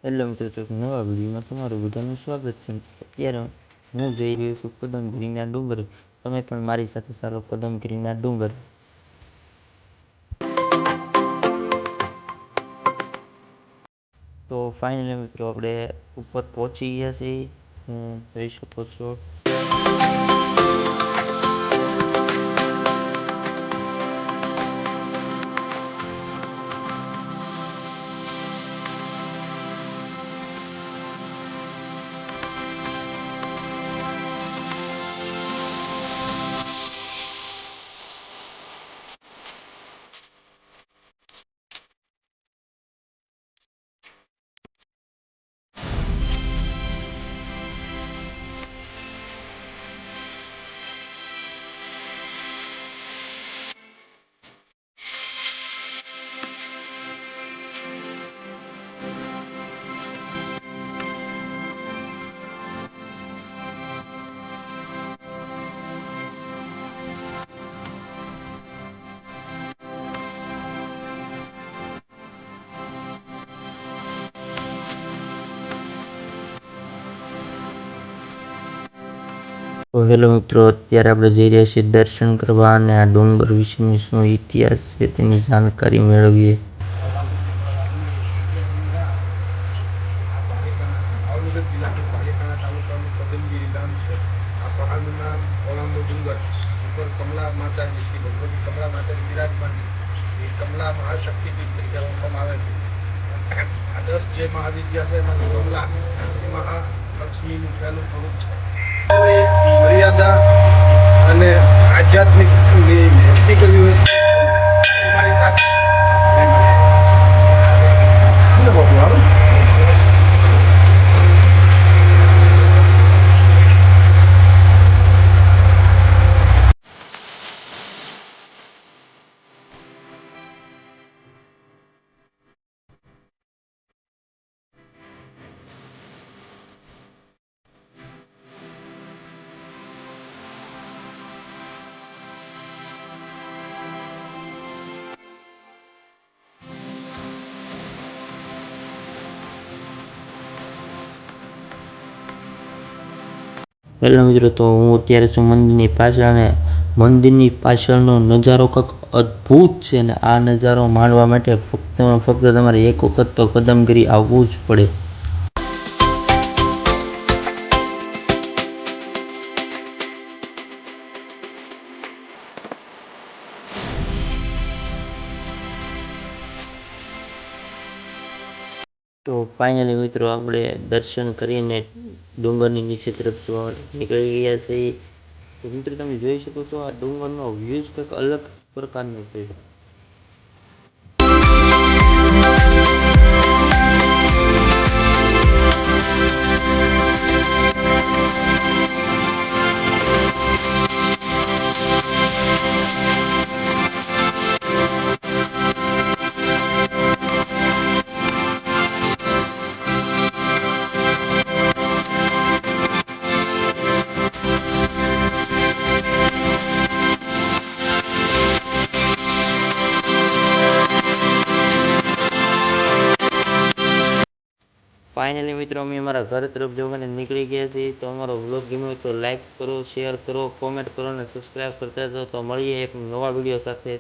Hello મિત્રો, તો એક નવા વિડીયોમાં તમારું બધાનું સ્વાગત છે. અત્યારે હું જઈ રહ્યો છું કદમગીરીના ડુંગર. તમે પણ મારી સાથે ચાલો કદમગીરીના ડુંગર. તો ફાઇનલી મિત્રો આપણે ઉપર પહોંચી ગયા છીએ. જોઈ શકો છો. તો હેલો મિત્રો, અત્યારે આપણે જઈ રહ્યા છીએ દર્શન કરવા અને આ ડુંગર વિશેની શું ઇતિહાસ છે તેની જાણકારી મેળવીએ. ભાવનગર જિલ્લાનું પાલીતાણા તાલુકાનું કદમગીરી ગામ છે. આ પહાડનું નામ ઓળંગો ડુંગર ઉપર કમલા માતાજી શ્રી ભગવતી કમલા માતાજી બિરાજમાન છે. એ કમલા મહાશક્તિપીઠ તરીકે ઓળખવામાં આવે છે. આ 10 જે મહાવિદ્યા છે એમાંથી કમલા એ મહાલક્ષ્મીનું પહેલું સ્વરૂપ છે. મર્યાદા અને આધ્યાત્મિકની ભક્તિ કરવી હોય તમારી પાસે હેલો મિત્રો, તો હું અત્યારે છું મંદિરની પાછળ અને મંદિરની પાછળનો નજારો કંઈક અદ્ભુત છે. અને આ નજારો માણવા માટે ફક્ત તમારે એક વખત તો કદમગીરી આવવું જ પડે. તો ફાઇનલી મિત્રો આપણે દર્શન કરીને ડુંગરની નીચે તરફ નીકળી ગયા છીએ. તો મિત્રો તમે જોઈ શકો છો આ ડુંગરનો વ્યૂઝ કંઈક અલગ પ્રકારનો છે. ફાઇનલી મિત્રો અમે અમારા ઘર તરફ જવાને નીકળી ગયા છીએ. તો અમારો વ્લોગ ગમ્યો તો લાઈક કરો, શેર કરો, કોમેન્ટ કરો અને સબસ્ક્રાઈબ કરતા જાઓ. તો મળીએ એક નવા વિડીયો સાથે.